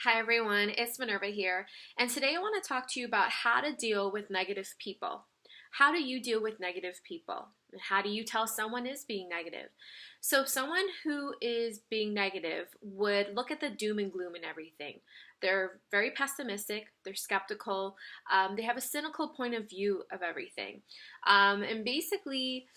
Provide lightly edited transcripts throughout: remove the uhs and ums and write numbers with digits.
Hi everyone, it's Minerva here, and today I want to talk to you about how to deal with negative people. How do you deal with negative people? And how do you tell someone is being negative? So, someone who is being negative would look at the doom and gloom and everything. They're very pessimistic, they're skeptical, they have a cynical point of view of everything. And basically,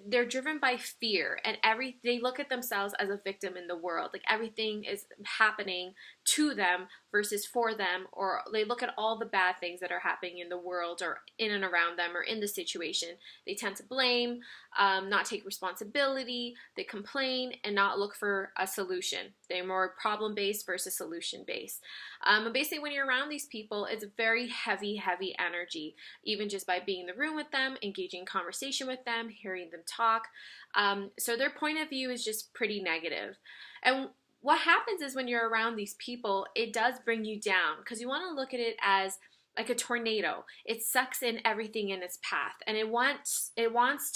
they're driven by fear, and they look at themselves as a victim in the world, like everything is happening to them versus for them, or they look at all the bad things that are happening in the world or in and around them or in the situation. They tend to blame, not take responsibility, they complain and not look for a solution. They're more problem based versus solution based. And basically, when you're around these people, it's very heavy energy, even just by being in the room with them, engaging in conversation with them, hearing them talk. So their point of view is just pretty negative. And what happens is when you're around these people, it does bring you down because you want to look at it as like a tornado. It sucks in everything in its path, and it wants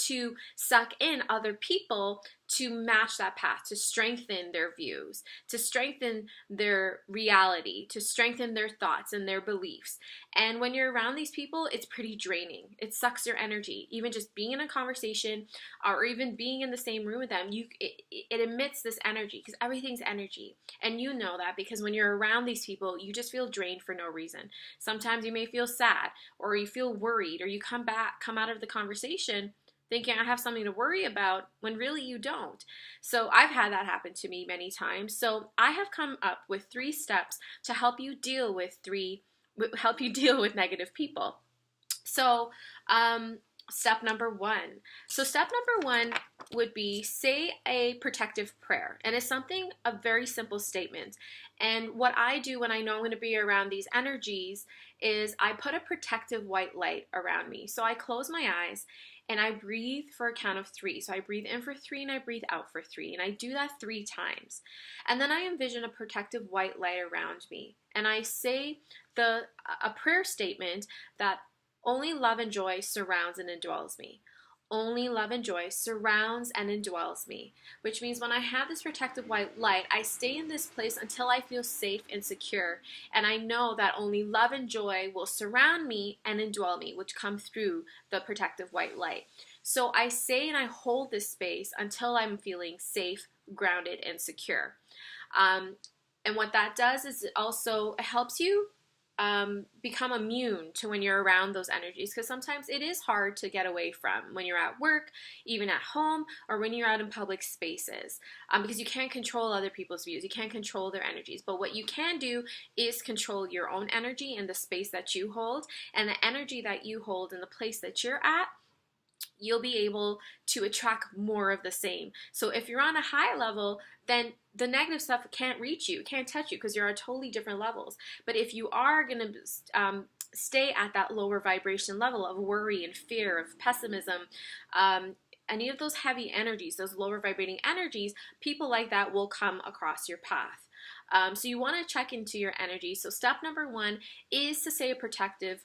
to suck in other people to match that path, to strengthen their views, to strengthen their reality, to strengthen their thoughts and their beliefs. And when you're around these people, it's pretty draining. It sucks your energy. Even just being in a conversation or even being in the same room with them, it emits this energy because everything's energy. And you know that because when you're around these people, you just feel drained for no reason. Sometimes you may feel sad or you feel worried, or you come out of the conversation thinking I have something to worry about when really you don't. So I've had that happen to me many times. So I have come up with 3 steps to help you deal with negative people. So, step number 1. So step number 1 would be say a protective prayer. And it's a very simple statement. And what I do when I know I'm going to be around these energies is I put a protective white light around me. So I close my eyes and I breathe for a count of 3. So I breathe in for 3 and I breathe out for 3. And I do that 3 times. And then I envision a protective white light around me. And I say a prayer statement that only love and joy surrounds and indwells me. Only love and joy surrounds and indwells me. Which means when I have this protective white light, I stay in this place until I feel safe and secure. And I know that only love and joy will surround me and indwell me, which come through the protective white light. So I say and I hold this space until I'm feeling safe, grounded, and secure. And what that does is it helps you become immune to when you're around those energies, because sometimes it is hard to get away from when you're at work, even at home, or when you're out in public spaces, because you can't control other people's views, you can't control their energies. But what you can do is control your own energy and the space that you hold, and the energy that you hold in the place that you're at. You'll be able to attract more of the same. So if you're on a high level, then the negative stuff can't reach you, can't touch you, because you're at totally different levels. But if you are going to stay at that lower vibration level of worry and fear, of pessimism, any of those heavy energies, those lower vibrating energies, people like that will come across your path. So you want to check into your energy. So step number 1 is to say a protective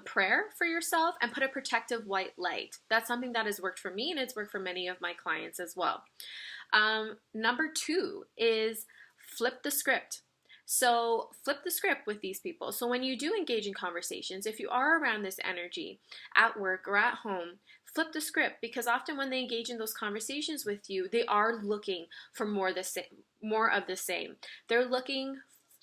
prayer for yourself and put a protective white light. That's something that has worked for me, and it's worked for many of my clients as well. Number 2 is flip the script. So flip the script with these people. So when you do engage in conversations, if you are around this energy at work or at home, flip the script, because often when they engage in those conversations with you, they are looking for more of the same. They're looking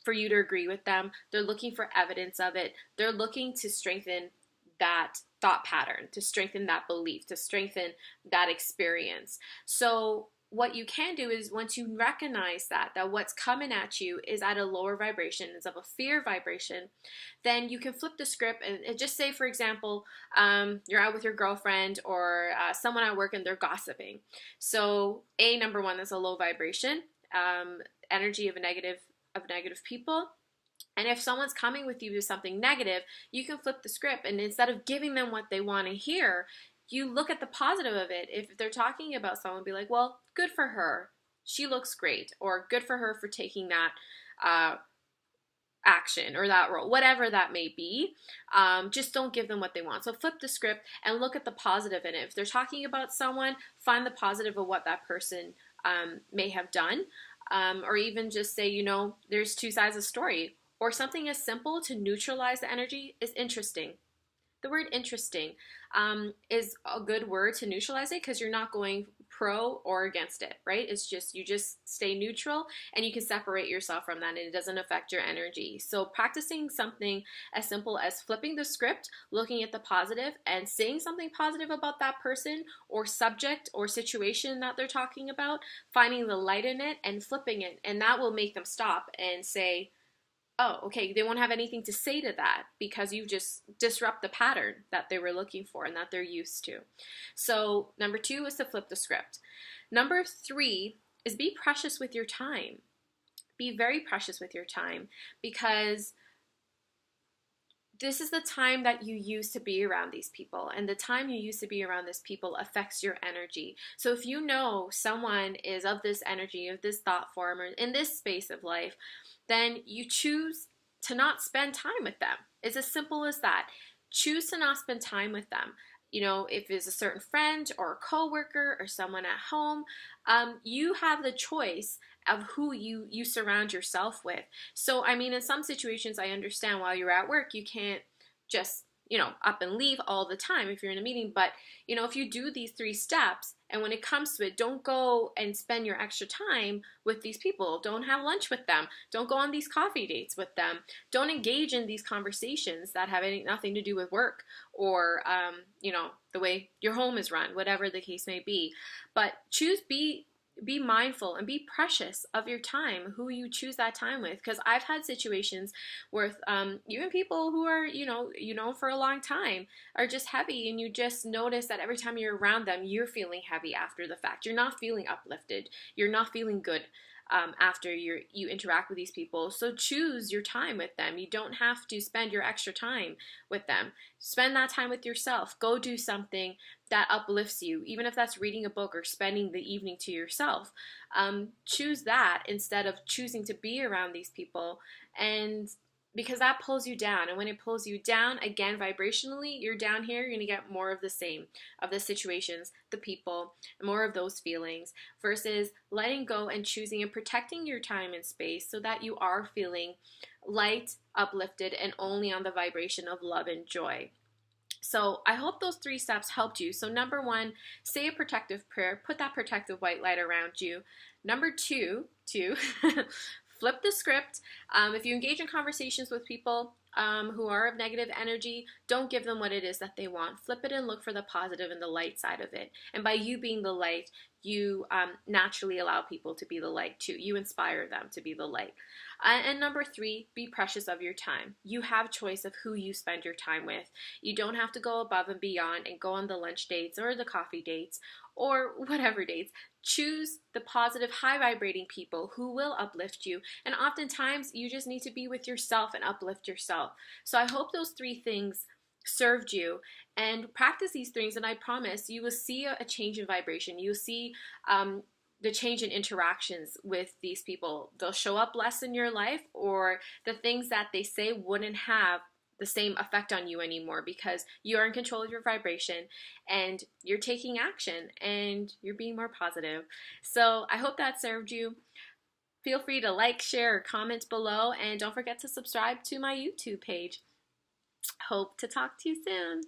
for you to agree with them. They're looking for evidence of it. They're looking to strengthen that thought pattern, to strengthen that belief, to strengthen that experience. So what you can do is, once you recognize that what's coming at you is at a lower vibration, is of a fear vibration, then you can flip the script and just say, for example, you're out with your girlfriend or someone at work and they're gossiping. So number 1, that's a low vibration, energy of negative people. And if someone's coming with you with something negative, you can flip the script, and instead of giving them what they want to hear, you look at the positive of it. If they're talking about someone, be like, well, good for her, she looks great, or good for her for taking that action or that role, whatever that may be. Just don't give them what they want. So flip the script and look at the positive in it. If they're talking about someone, find the positive of what that person may have done. or even just say, there's two sides of the story. Or something as simple to neutralize the energy is interesting. The word interesting is a good word to neutralize it because you're not going pro or against it, right? It's just, you just stay neutral and you can separate yourself from that and it doesn't affect your energy. So practicing something as simple as flipping the script, looking at the positive and saying something positive about that person or subject or situation that they're talking about, finding the light in it and flipping it. And that will make them stop and say, oh, okay, they won't have anything to say to that because you just disrupt the pattern that they were looking for and that they're used to. So, number 2 is to flip the script. Number 3 is be precious with your time. Be very precious with your time because this is the time that you use to be around these people, and the time you use to be around these people affects your energy. So if you know someone is of this energy, of this thought form, or in this space of life, then you choose to not spend time with them. It's as simple as that. Choose to not spend time with them. If it's a certain friend or a coworker or someone at home, you have the choice of who you surround yourself with. So, I mean, in some situations, I understand while you're at work, you can't just, up and leave all the time if you're in a meeting. But, if you do these 3 steps, and when it comes to it, don't go and spend your extra time with these people. Don't have lunch with them. Don't go on these coffee dates with them. Don't engage in these conversations that have nothing to do with work or, the way your home is run, whatever the case may be. But be mindful and be precious of your time, who you choose that time with. Because I've had situations where even people who are, for a long time are just heavy, and you just notice that every time you're around them, you're feeling heavy after the fact. You're not feeling uplifted. You're not feeling good after you interact with these people. So choose your time with them. You don't have to spend your extra time with them. Spend that time with yourself. Go do something that uplifts you, even if that's reading a book or spending the evening to yourself. Choose that instead of choosing to be around these people, and because that pulls you down. And when it pulls you down, again, vibrationally, you're down here, you're going to get more of the same, of the situations, the people, more of those feelings, versus letting go and choosing and protecting your time and space so that you are feeling light, uplifted, and only on the vibration of love and joy. So I hope those 3 steps helped you. So number 1, say a protective prayer. Put that protective white light around you. Number 2, flip the script. If you engage in conversations with people who are of negative energy, don't give them what it is that they want. Flip it and look for the positive and the light side of it. And by you being the light, you naturally allow people to be the light too. You inspire them to be the light. And number 3, be precious of your time. You have choice of who you spend your time with. You don't have to go above and beyond and go on the lunch dates or the coffee dates or whatever dates. Choose the positive, high vibrating people who will uplift you. And oftentimes you just need to be with yourself and uplift yourself. So I hope those 3 things served you, and practice these things, and I promise you will see a change in vibration. You'll see the change in interactions with these people. They'll show up less in your life, or the things that they say wouldn't have the same effect on you anymore because you're in control of your vibration and you're taking action and you're being more positive. So I hope that served you. Feel free to like, share, or comment below, and don't forget to subscribe to my YouTube page. Hope to talk to you soon.